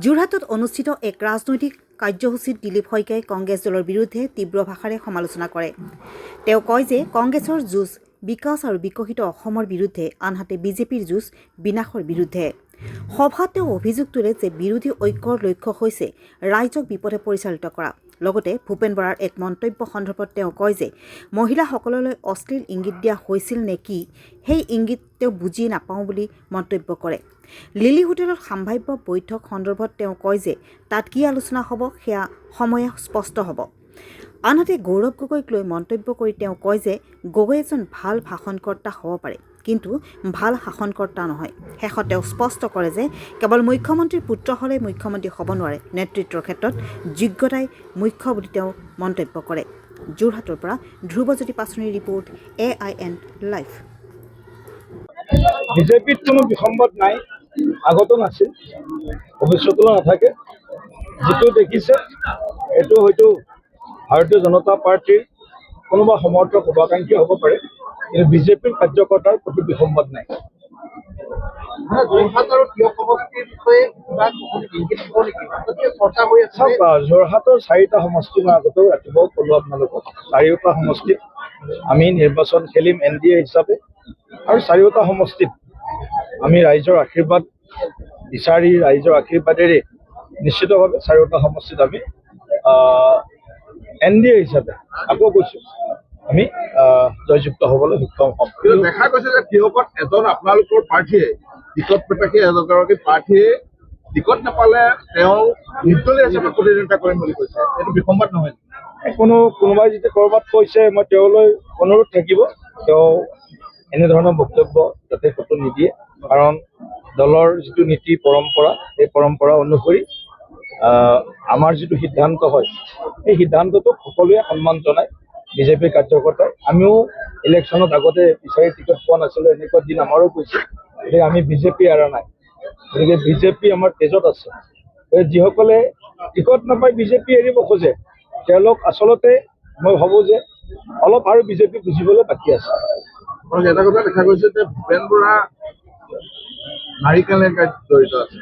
যোৰহাটত অনুষ্ঠিত এক ৰাজনৈতিক কাৰ্যসূচীত দিলীপ শইকীয়াই কংগ্ৰেছ দলৰ বিৰুদ্ধে তীব্ৰ ভাষাৰে সমালোচনা কৰে। তেওঁ কয় যে কংগ্ৰেছৰ যুঁজ বিকাশ আৰু বিকশিত অসমৰ বিৰুদ্ধে, আনহাতে বিজেপিৰ যুঁজ বিনাশৰ বিৰুদ্ধে। সভাত তেওঁ অভিযোগ তোলে যে বিৰোধী ঐক্যৰ লক্ষ্য হৈছে ৰাইজক বিপথে পৰিচালিত কৰা। লগতে ভূপেন বৰাৰ এক মন্তব্য সন্দৰ্ভত তেওঁ কয় যে মহিলাসকললৈ অশ্লীল ইংগিত দিয়া হৈছিল নে কি, সেই ইংগিত তেওঁ বুজি নাপাওঁ বুলি মন্তব্য কৰে। লিলি হোটেলত সম্ভাৱ্য বৈঠক সন্দৰ্ভত তেওঁ কয় যে তাত কি আলোচনা হ'ব সেয়া সময়ে স্পষ্ট হ'ব। আনহাতে গৌৰৱ গগৈক লৈ মন্তব্য কৰি তেওঁ কয় যে গগৈ এজন ভাল ভাষণকৰ্তা হ'ব পাৰে, কিন্তু ভাল শাসনকৰ্তা নহয়। শেষত তেওঁ স্পষ্ট কৰে যে কেৱল মুখ্যমন্ত্ৰীৰ পুত্ৰ হ'লে মুখ্যমন্ত্ৰী হ'ব নোৱাৰে, নেতৃত্বৰ ক্ষেত্ৰত যোগ্যতাই মুখ্য বুলি তেওঁ মন্তব্য কৰে। যোৰহাটৰ পৰা ধ্ৰুৱজ্যোতি পাচনিৰ ৰিপৰ্ট, AIN লাইভ। বিজেপিত কোনো বিসম্বাদ নাই, আগতো নাছিল, ভৱিষ্যতেও নাথাকে। যিটো দেখিছে এইটো হয়তো ভাৰতীয় জনতা পাৰ্টিৰ কোনোবা সমৰ্থক শুভাকাংক্ষী হ'ব পাৰে, কিন্তু বিজেপিৰ কাৰ্যকৰ্তাৰ প্ৰতি বিসম্বাদ নাই। যোৰহাটৰ 4টা সমষ্টি মই আগতেও ৰাতিপুৱা ক'লো আপোনালোকক, 4টা সমষ্টিত আমি নিৰ্বাচন খেলিম NDA হিচাপে, আৰু 4টা সমষ্টিত আমি ৰাইজৰ আশীৰ্বাদ বিচাৰি, ৰাইজৰ আশীৰ্বাদেৰে নিশ্চিতভাৱে 4টা সমষ্টিত আমি NDA হিচাপে আকৌ কৈছোঁ আমি জয়যুক্ত হ'বলৈ সক্ষম হ'ম। কিন্তু দেখা গৈছে যে কিহত এজন আপোনালোকৰ প্ৰাৰ্থীয়ে টিকট প্ৰত্যাশী এগৰাকী প্ৰাৰ্থীয়ে টিকট নাপালে তেওঁ নিৰ্দলীয় হিচাপে প্ৰতিদ্বন্দ্বিতা কৰিম বুলি কৈছে, এইটো বিসম্বাদ নহয়? কোনোবাই যদি ক'ৰবাত কৈছে, মই তেওঁলৈ অনুৰোধ থাকিব তেওঁ এনেধৰণৰ বক্তব্য যাতে ক'তো নিদিয়ে, কাৰণ দলৰ যিটো নীতি পৰম্পৰা, এই পৰম্পৰা অনুসৰি আমাৰ যিটো সিদ্ধান্ত হয়, সেই সিদ্ধান্তটোক সকলোৱে সন্মান জনায়। বিজেপিৰ কাৰ্যকৰ্তাই আমিও ইলেকশ্যনত আগতে বিচাৰি টিকট পোৱা নাছিলোঁ, এনেকুৱা দিন আমাৰো গৈছে, গতিকে আমি বিজেপি এৰা নাই। গতিকে বিজেপি আমাৰ তেজত আছে। যিসকলে টিকট নাপায় বিজেপি এৰিব খোজে, তেওঁলোক আচলতে মই ভাবোঁ যে অলপ আৰু বিজেপি বুজিবলৈ বাকী আছে। এটা কথা দেখা গৈছে যে ভূপেন বৰা নাৰী কল্যাণত জড়িত আছে।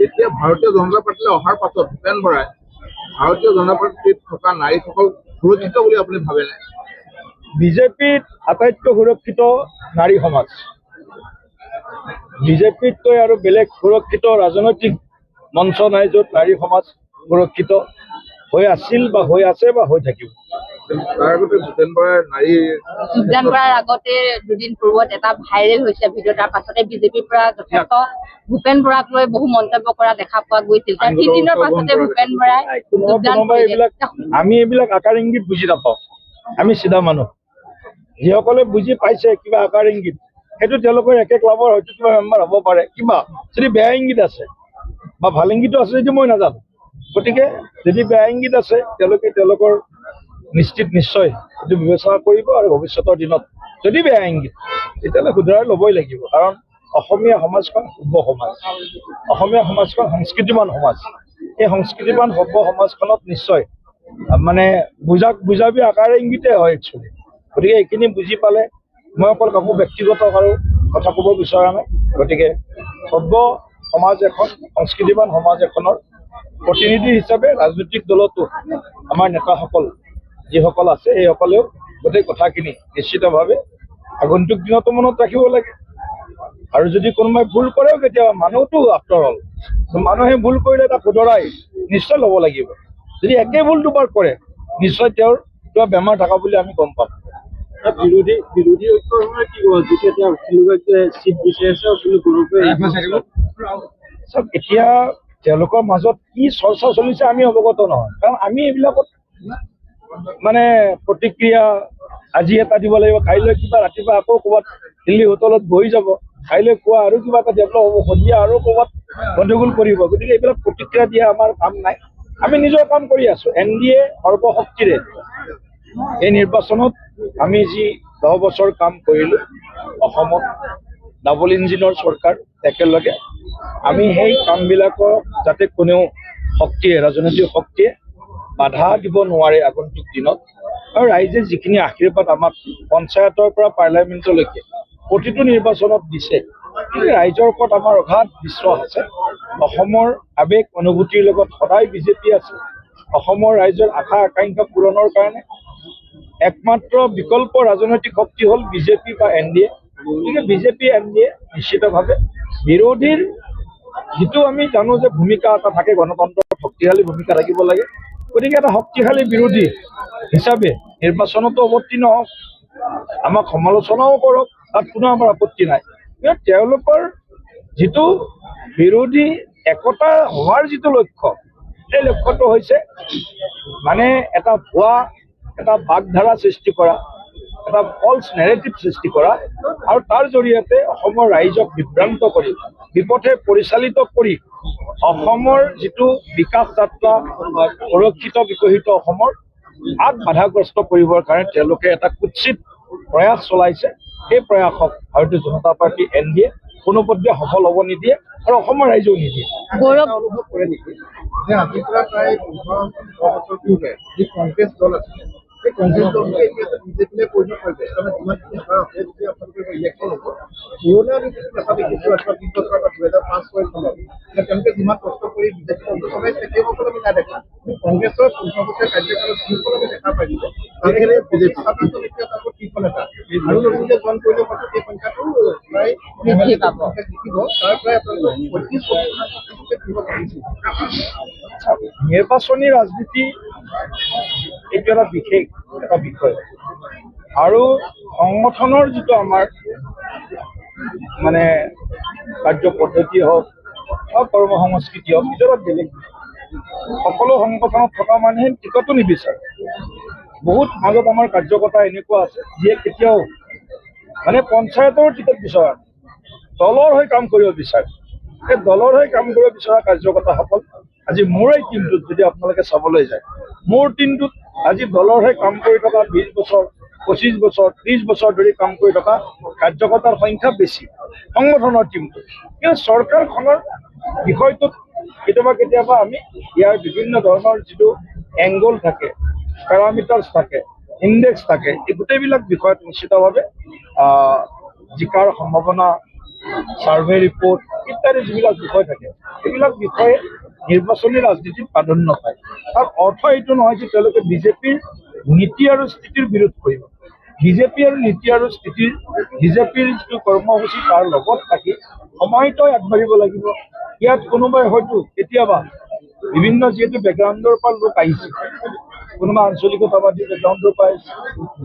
এতিয়া ভাৰতীয় জনতা পাৰ্টীলৈ অহাৰ পাছত ভূপেন বৰাই ভাৰতীয় জনতা পাৰ্টীত থকা নাৰীসকল সুৰক্ষিত বুলি আপুনি ভাবেনে? বিজেপিত আটাইতকৈ সুৰক্ষিত নাৰী সমাজ। বিজেপিতকৈ আৰু বেলেগ সুৰক্ষিত ৰাজনৈতিক মঞ্চ নাই য'ত নাৰী সমাজ সুৰক্ষিত হৈ আছিল বা হৈ আছে বা হৈ থাকিব। তাৰ আগতে ভূপেন বৰাৰ আগতে দুদিন পূৰ্বত এটা ভাইৰেল হৈছে ভিডিঅ', তাৰ পাছতে বিজেপিৰ পৰা যথেষ্ট ভূপেন বৰাক লৈ বহু মন্তব্য কৰা দেখা পোৱা গৈছিল। তাৰ 3 দিনৰ পাছতে ভূপেন বৰাই আমি এইবিলাক আকাৰ ইংগিত বুজি নাপাওঁ। আমি চিধা মানুহ, যিসকলে বুজি পাইছে কিবা আকাৰ ইংগিত, সেইটো তেওঁলোকৰ একে ক্লাবৰ হয়তো কিবা মেম্বাৰ হ'ব পাৰে। কিবা যদি বেয়া ইংগিত আছে বা ভাল ইংগিতো আছে যদি মই নাজানো, গতিকে যদি বেয়া ইংগিত আছে তেওঁলোকৰ নিশ্চয় এইটো বিবেচনা কৰিব, আৰু ভৱিষ্যতৰ দিনত যদি বেয়া ইংগিত তেতিয়াহ'লে শুধৰাই ল'বই লাগিব। কাৰণ অসমীয়া সমাজখন সভ্য সমাজ, অসমীয়া সমাজখন সংস্কৃতিবান সমাজ। এই সংস্কৃতিবান সভ্য সমাজখনত নিশ্চয় বুজাবি আকাৰে ইংগিতে হয় একচুৱেলি। গতিকে এইখিনি বুজি পালে মই অকল কাকো ব্যক্তিগত আৰু কথা ক'ব বিচৰা নাই। গতিকে সভ্য সমাজ এখন, সংস্কৃতিবান সমাজ এখনৰ প্ৰতিনিধি হিচাপে ৰাজনৈতিক দলতো আমাৰ নেতাসকল যিসকল আছে, সেইসকলেও গোটেই কথাখিনি নিশ্চিতভাৱে আগন্তুক দিনতো মনত ৰাখিব লাগে। আৰু যদি কোনোবাই ভুল কৰেও, কেতিয়াবা মানুহতো আফটাৰ অল, মানুহে ভুল কৰিলে তাক শুধৰাই নিশ্চয় ল'ব লাগিব। যদি একে ভুল দুবাৰ কৰে, নিশ্চয় তেওঁৰ কিবা বেমাৰ থকা বুলি আমি গম পাম। বিৰোধী ঐক্যৰ সময় কি হ'ব? যেতিয়া তেওঁ চিট বিচাৰিছে এতিয়া তেওঁলোকৰ মাজত কি চৰ্চা চলিছে আমি অৱগত নহয়, কাৰণ আমি এইবিলাকত প্ৰতিক্ৰিয়া আজি এটা দিব লাগিব, কাইলৈ কিবা ৰাতিপুৱা আকৌ ক'ৰবাত দিল্লী হোটেলত বহি যাব, কাইলৈ কোৱা আৰু কিবা এটা ডেভেলপ হ'ব, সন্ধিয়া আৰু ক'ৰবাত গণ্ডগোল কৰিব। গতিকে এইবিলাক প্ৰতিক্ৰিয়া দিয়া আমাৰ কাম নাই, আমি নিজৰ কাম কৰি আছোঁ। NDA সৰ্বশক্তিৰে এই নিৰ্বাচনত আমি যি 10 বছৰ কাম কৰিলোঁ, অসমত ডাবল ইঞ্জিনৰ চৰকাৰ একেলগে, আমি সেই কামবিলাকক যাতে কোনেও ৰাজনৈতিক শক্তিয়ে বাধা দিব নোৱাৰে আগন্তুক দিনত। আৰু ৰাইজে যিখিনি আশীৰ্বাদ আমাক পঞ্চায়তৰ পৰা পাৰ্লিয়ামেণ্টলৈকে প্ৰতিটো নিৰ্বাচনত দিছে, কিন্তু ৰাইজৰ ওপৰত আমাৰ অগাধ বিশ্বাস আছে। অসমৰ আৱেগ অনুভূতিৰ লগত সদায় বিজেপি আছে। অসমৰ ৰাইজৰ আশা আকাংক্ষা পূৰণৰ কাৰণে একমাত্ৰ বিকল্প ৰাজনৈতিক শক্তি হ'ল বিজেপি বা NDA। গতিকে বিজেপি NDA নিশ্চিতভাৱে বিৰোধীৰ যিটো আমি জানো যে ভূমিকা এটা থাকে, গণতন্ত্ৰৰ শক্তিশালী ভূমিকা থাকিব লাগে। গতিকে এটা শক্তিশালী বিৰোধী হিচাপে নিৰ্বাচনতো অৱতীৰ্ণ হওক, আমাক সমালোচনাও কৰক, তাত কোনো আমাৰ আপত্তি নাই। কিন্তু তেওঁলোকৰ যিটো বিৰোধী একতা হোৱাৰ যিটো লক্ষ্য, সেই লক্ষ্যটো হৈছে মানে এটা ভুৱা এটা বাগধাৰা সৃষ্টি কৰা, এটা ফলছ নেৰেটিভ সৃষ্টি কৰা, আৰু তাৰ জৰিয়তে অসমৰ ৰাইজক বিভ্ৰান্ত কৰি বিপথে পৰিচালিত কৰি অসমৰ যিটো বিকাশ যাত্ৰা, সুৰক্ষিত বিকশিত অসমৰ আগ বাধাগ্ৰস্ত কৰিবৰ কাৰণে তেওঁলোকে এটা কুৎসিত প্ৰয়াস চলাইছে। সেই প্ৰয়াসক ভাৰতীয় জনতা পাৰ্টি NDA কোনোপধ্যে সফল হ'ব নিদিয়ে আৰু অসমৰ ৰাইজেও নিদিয়ে। গৌৰৱ অনুভৱ কৰে নেকি যে আজিৰ পৰা প্ৰায় 15 বছৰ পূৰ্বে যি কংগ্ৰেছ দল আছিল, সেই কংগ্ৰেছ দলটোৱে এতিয়া বিজেপিলৈ পৰিণত হৈছে? তাৰমানে যিমানখিনি আমাৰ আছে যদি আপোনালোকে ইলেকশ্যন হ'ব, পুৰণা বিজেপি দেখা দেখিছোঁ અથવા 20 বছৰ বা 2005-06 চনত যে তেওঁলোকে যিমান কষ্ট কৰি বিজেপি দলটো চলাইছে সেইসকল আমি নাই দেখা। কংগ্ৰেছৰ 15 বছৰীয়া কাৰ্যকালত যিসকল আমি দেখা পাইছিলোঁ তাৰে বিজেপি ছাত্ৰজন এতিয়া তাকো ত্ৰিফল এটা আৰু নতুনকৈ জইন কৰিলে হয়তো সেই সংখ্যাটো প্ৰায় বৃদ্ধি পাব। দেখিব। তাৰ পৰাই আপোনালোকে 25% দিব পাৰিছিল। নিৰ্বাচনী ৰাজনীতি এইটো এটা বিশেষ এটা বিষয়, আৰু সংগঠনৰ যিটো আমাৰ মানে কাৰ্য পদ্ধতি হওক বা কৰ্ম সংস্কৃতি হওক, সেইটো এটা বেলেগ বিষয়। সকলো সংগঠনত থকা মানুহে টিকটো নিবিচাৰে। বহুত মাজত আমাৰ কাৰ্যকৰ্তা এনেকুৱা আছে যিয়ে কেতিয়াও মানে পঞ্চায়তৰ টিকট বিচৰা, দলৰ হৈ কাম কৰিব বিচাৰে। সেই দলৰ হৈ কাম কৰিব বিচৰা কাৰ্যকৰ্তাসকল আজি মোৰ এই টিমটোত যদি আপোনালোকে চাবলৈ যায়, মোৰ টিমটোত আজি দলৰ হৈ কাম কৰি থকা 20 বছৰ, 25 বছৰ, 30 বছৰ ধৰি কাম কৰি থকা কাৰ্যকৰ্তাৰ সংখ্যা বেছি সংগঠনৰ টিমটোত। কিন্তু চৰকাৰখনৰ বিষয়টোত কেতিয়াবা কেতিয়াবা আমি ইয়াৰ বিভিন্ন ধৰণৰ যিটো এংগল থাকে, পেৰামিটাৰ্ছ থাকে, ইণ্ডেক্স থাকে, এই গোটেইবিলাক বিষয়ত নিশ্চিতভাৱে জিকাৰ সম্ভাৱনা, ছাৰ্ভে ৰিপৰ্ট ইত্যাদি যিবিলাক বিষয় থাকে, এইবিলাক বিষয়ে নিৰ্বাচনী ৰাজনীতিত প্ৰাধান্য পায়। তাৰ অৰ্থ এইটো নহয় যে তেওঁলোকে বিজেপিৰ নীতি আৰু স্থিতিৰ বিৰোধ কৰিব। বিজেপি আৰু নীতি আৰু স্থিতিৰ, বিজেপিৰ যিটো কৰ্মসূচী তাৰ লগত থাকি সমাহিতই আগবাঢ়িব লাগিব। ইয়াত কোনোবাই হয়তো কেতিয়াবা বিভিন্ন যিহেতু বেকগ্ৰাউণ্ডৰ পৰা লোক আহিছে, কোনোবা আঞ্চলিকতাবাদী বেকগ্ৰাউণ্ডৰ পৰা আহিছে,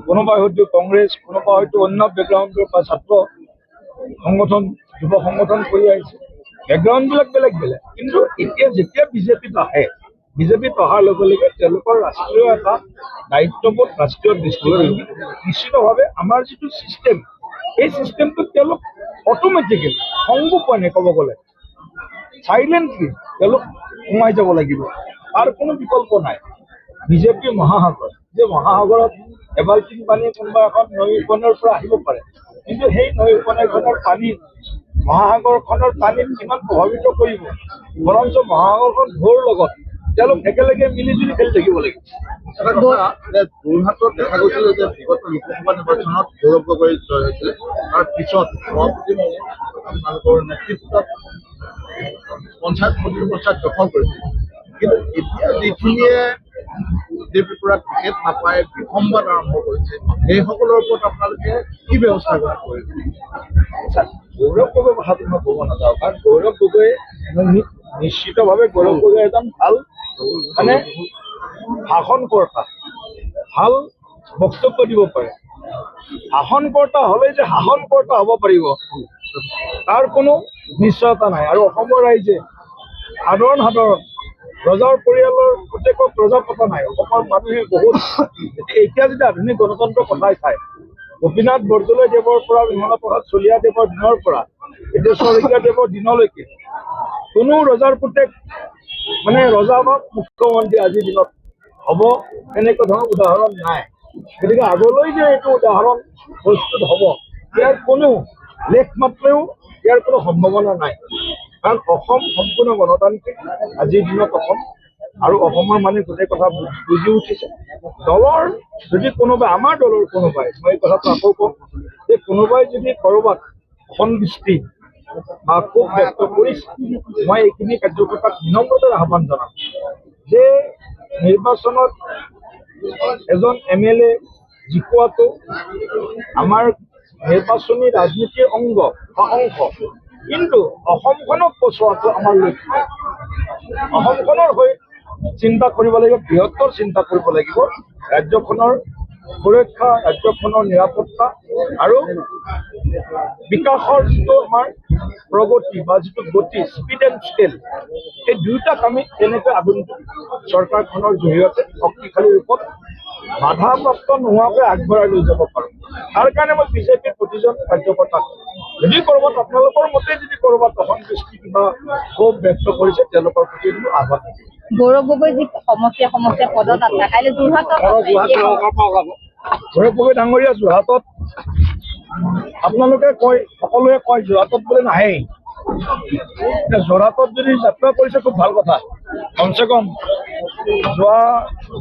কোনোবাই হয়তো কংগ্ৰেছ, কোনোবা হয়তো অন্য বেকগ্ৰাউণ্ডৰ পৰা ছাত্ৰ সংগঠন, যুৱ সংগঠন কৰি আহিছে। বেকগ্ৰাউণ্ডবিলাক বেলেগ বেলেগ, কিন্তু এতিয়া যেতিয়া বিজেপিত আহে, বিজেপিত অহাৰ লগে লগে তেওঁলোকৰ ৰাষ্ট্ৰীয় এটা দায়িত্ববোধ, ৰাষ্ট্ৰীয় দৃষ্টিভংগী নিশ্চিতভাৱে আমাৰ যিটো ছিষ্টেম, এই ছিষ্টেমটোত তেওঁলোক অট'মেটিকেলি সংগোপনে ক'ব গ'লে চাইলেণ্টলি তেওঁলোক সোমাই যাব লাগিব। তাৰ কোনো বিকল্প নাই। বিজেপি মহাসাগৰ, যে মহাসাগৰত এবাল্টিং পানী কোনোবা এখন নৈ উপনৈৰ পৰা আহিব পাৰে, কিন্তু সেই নৈ উপনৈখনৰ পানী মহাসাগৰখনৰ পানীত কিমান প্ৰভাৱিত কৰিব, বৰঞ্চ মহাসাগৰখন ঢৌৰ লগত তেওঁলোক একেলগে মিলিজুলি খেলি থাকিব লাগিব। এটা কথা যে যোৰহাটত দেখা গৈছিল যে বিগত লোকসভা নিৰ্বাচনত গৌৰৱ গগৈ জয় হৈছিলে, তাৰ পিছত আপোনালোকৰ নেতৃত্বত পঞ্চায়ত দখল কৰিছিল। কিন্তু এতিয়া যিখিনিয়ে বিজেপিৰ পৰা টিকেট নাপাই বিসম্বাদ আৰম্ভ কৰিছে, সেইসকলৰ ওপৰত আপোনালোকে কি ব্যৱস্থা গ্ৰহণ কৰিছে? গৌৰৱ গগৈ কথাটো মই ক'ব নাযাওঁ, কাৰণ গৌৰৱ গগৈ নিশ্চিতভাৱে গৌৰৱ গগৈ এজন ভাল মানে ভাষণকৰ্তা, ভাল বক্তব্য দিব পাৰে। ভাষণকৰ্তা হ'লেই যে শাসনকৰ্তা হ'ব পাৰিব তাৰ কোনো নিশ্চয়তা নাই। আৰু অসমৰ ৰাইজে সাধাৰণ ৰজাৰ পৰিয়ালৰ প্ৰত্যেকক ৰজা পতা নাই। অসমৰ মানুহে বহুত এতিয়া যদি আধুনিক গণতন্ত্ৰৰ কথাই চায়, গোপীনাথ বৰদলৈ দেৱৰ পৰা বিমলা প্ৰসাদ চলিহাদেৱৰ দিনৰ পৰা সিদ্ধেশ্বৰ শইকীয়াদেৱৰ দিনলৈকে কোনো ৰজাৰ পুতেক মানে ৰজা বা মুখ্যমন্ত্ৰী আজিৰ দিনত হ'ব এনেকুৱা ধৰণৰ উদাহৰণ নাই। গতিকে আগলৈ যে এইটো উদাহৰণ প্ৰস্তুত হ'ব, ইয়াৰ কোনো লেখ মাত্ৰেও ইয়াৰ কোনো সম্ভাৱনা নাই। কাৰণ অসম সম্পূৰ্ণ গণতান্ত্ৰিক আজিৰ দিনত অসম, আৰু অসমৰ মানুহে গোটেই কথা বুজি উঠিছে। দলৰ যদি কোনোবাই, আমাৰ দলৰ কোনোবাই, মই এই কথাটো আকৌ কম যে কোনোবাই যদি ক'ৰবাত অসন্তুষ্টি ক্ষোভ ব্যক্ত কৰিছে। মই এইখিনি কাৰ্যকৰ্তাক বিনম্ৰতাৰে আহ্বান জনাম যে নিৰ্বাচনত এজন MLA জিকোৱাটো আমাৰ নিৰ্বাচনী ৰাজনীতিৰ অংশ, কিন্তু অসমখনক বচোৱাটো আমাৰ লক্ষ্য। অসমখনৰ হৈ চিন্তা কৰিব লাগিব, বৃহত্তৰ চিন্তা কৰিব লাগিব, ৰাজ্যখনৰ সুৰক্ষা, ৰাজ্যখনৰ নিৰাপত্তা আৰু বিকাশৰ যিটো আমাৰ প্ৰগতি বা যিটো গতি, স্পীড এণ্ড স্কেল, এই দুয়োটা কামে কেনেকৈ আগন্তুক চৰকাৰখনৰ জৰিয়তে শক্তিশালী ৰূপত বাধাপ্ৰাপ্ত নোহোৱাকৈ আগবঢ়াই লৈ যাব পাৰোঁ। তাৰ কাৰণে মই বিজেপিৰ প্ৰতিজন কাৰ্যকৰ্তাক যদি ক'ৰবাত আপোনালোকৰ মতে যদি ক'ৰবাত অসন্তুষ্টি কিবা ক্ষোভ ব্যক্ত কৰিছে তেওঁলোকৰ প্ৰতি আহ্বান। গৌৰৱ গগৈ যি সমষ্টিয়ে পদত আছে, কাইলৈ যোৰহাটত গৌৰৱ গগৈ ডাঙৰীয়া যোৰহাটত আপোনালোকে কয়, সকলোৱে কয় যোৰহাটত বোলে নাহেই। যোৰহাটত যদি যাত্ৰা কৰিছে খুব ভাল কথা। কমচে কম যোৱা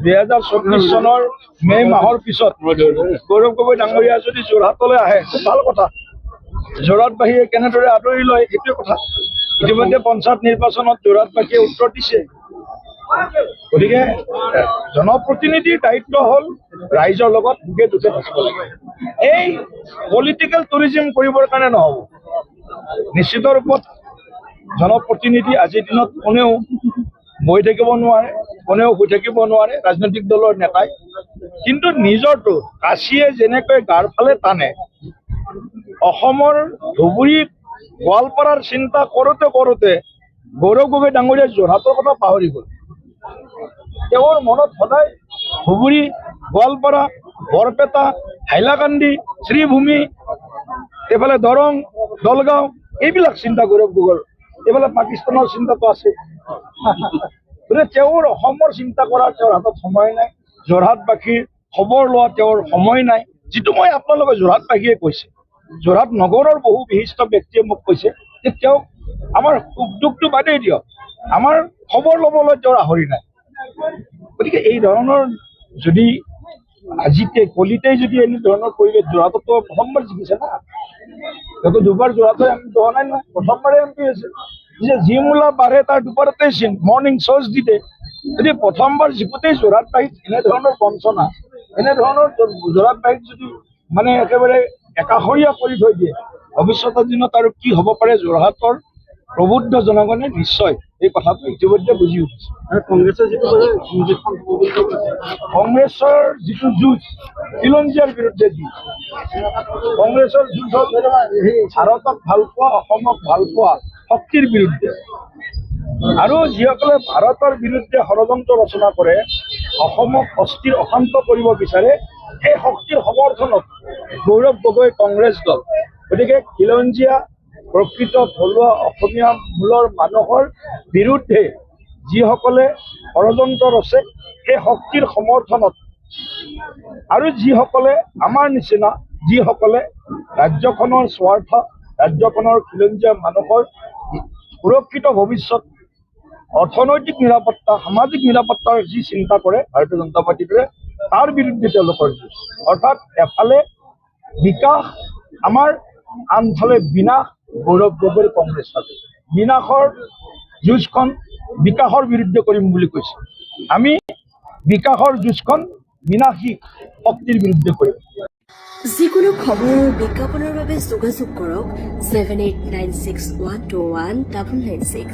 2024 চনৰ মে' মাহৰ পিছত গৌৰৱ গগৈ ডাঙৰীয়া যদি যোৰহাটলৈ আহে খুব ভাল কথা। যোৰহাটবাসীয়ে কেনেদৰে আদৰি লয় সেইটোৱে কথা। ইতিমধ্যে পঞ্চায়ত নিৰ্বাচনত যোৰহাটবাসীয়ে উত্তৰ দিছে। গতিকে জনপ্ৰতিনিধিৰ দায়িত্ব হ'ল ৰাইজৰ লগত সুখে দুখে থাকিব লাগে। এই পলিটিকেল টুৰিজিম কৰিবৰ কাৰণে নহ'ব। নিশ্চিত ৰূপত জনপ্ৰতিনিধি আজিৰ দিনত কোনেও বহি থাকিব নোৱাৰে, কোনেও শুই থাকিব নোৱাৰে, ৰাজনৈতিক দলৰ নেতাই। কিন্তু নিজৰটো কাছিয়ে যেনেকৈ গাৰ ফালে টানে, অসমৰ ধুবুৰী গোৱালপাৰাৰ চিন্তা কৰোঁতে গৌৰৱ গগৈ ডাঙৰীয়া যোৰহাটৰ কথা পাহৰি গ'ল। তেওঁৰ মনত সদায় ধুবুৰী, গোৱালপাৰা, বৰপেটা, হাইলাকান্দি, শ্ৰীভূমি, এইফালে দৰং, দলগাঁও, এইবিলাক চিন্তা গৌৰৱ গগৈৰ। এইফালে পাকিস্তানৰ চিন্তাটো আছে। গতিকে তেওঁৰ অসমৰ চিন্তা কৰাৰ তেওঁৰ হাতত সময় নাই, যোৰহাটবাসীৰ খবৰ লোৱা তেওঁৰ সময় নাই। যিটো মই আপোনালোকে যোৰহাটবাসীয়ে কৈছে, যোৰহাট নগৰৰ বহু বিশিষ্ট ব্যক্তিয়ে মোক কৈছে যে তেওঁক আমাৰ সুখ দুখটো বাদেই দিয়ক, আমাৰ খবৰ ল'বলৈ তেওঁৰ আহৰি নাই। গতিকে এই ধৰণৰ যদি আজিতে কলিতেই যদি এনে ধৰণৰ পৰিৱেশ, যোৰহাটতো প্ৰথমবাৰ জিকিছে না, তেওঁতো দুবাৰ যোৰহাটত এমপি হোৱা নাই নহয়, প্ৰথমবাৰে এমপি হৈছে। যে যি মূলা বাঢ়ে তাৰ দুবাৰতেই চিন, মৰ্ণিং শ্ব'জ দি দিয়ে। যদি প্ৰথমবাৰ জিকোতেই যোৰহাটবাসীক এনেধৰণৰ বঞ্চনা, এনেধৰণৰ যোৰহাটবাসীক যদি মানে একেবাৰে একাষৰীয়া কৰি থৈ দিয়ে, ভৱিষ্যতৰ দিনত আৰু কি হ'ব পাৰে যোৰহাটৰ প্ৰবুদ্ধ জনগণে নিশ্চয় এই কথাটো ইতিমধ্যে বুজি উঠিছে। কংগ্ৰেছৰ যিটো যুঁজ, খিলঞ্জীয়াৰ বিৰুদ্ধে যুঁজ, কংগ্ৰেছৰ যুঁজ হ'ল ভাৰতক ভাল পোৱা, অসমক ভাল পোৱা শক্তিৰ বিৰুদ্ধে। আৰু যিসকলে ভাৰতৰ বিৰুদ্ধে ষড়যন্ত্ৰ ৰচনা কৰে, অসমক অস্থিৰ অশান্ত কৰিব বিচাৰে, সেই শক্তিৰ সমৰ্থনত গৌৰৱ গগৈ কংগ্ৰেছ দল। গতিকে খিলঞ্জীয়া প্ৰকৃত থলুৱা অসমীয়া মূলৰ মানুহৰ বিৰুদ্ধে যিসকলে ষড়যন্ত্ৰ ৰচে, সেই শক্তিৰ সমৰ্থনত আৰু যিসকলে আমাৰ নিচিনা যিসকলে ৰাজ্যখনৰ স্বাৰ্থ, ৰাজ্যখনৰ খিলঞ্জীয়া মানুহৰ সুৰক্ষিত ভৱিষ্যত, অৰ্থনৈতিক নিৰাপত্তা, সামাজিক নিৰাপত্তাৰ যি চিন্তা কৰে ভাৰতীয় জনতা পাৰ্টিৰ দৰে, তাৰ বিৰুদ্ধে তেওঁলোকৰ যুঁজ। অৰ্থাৎ এফালে বিকাশ আমাৰ, আনফালে বিনাশ গৌৰৱ গগৈৰ কংগ্ৰেছ পাৰ্টি। বিনাশৰ যুঁজখন বিকাশৰ বিৰুদ্ধে কৰিম বুলি কৈছে। আমি বিকাশৰ যুঁজখন বিনাশী শক্তিৰ বিৰুদ্ধে কৰিম। যিকোনো খবৰ আৰু বিজ্ঞাপনৰ বাবে যোগাযোগ কৰক 7896121996।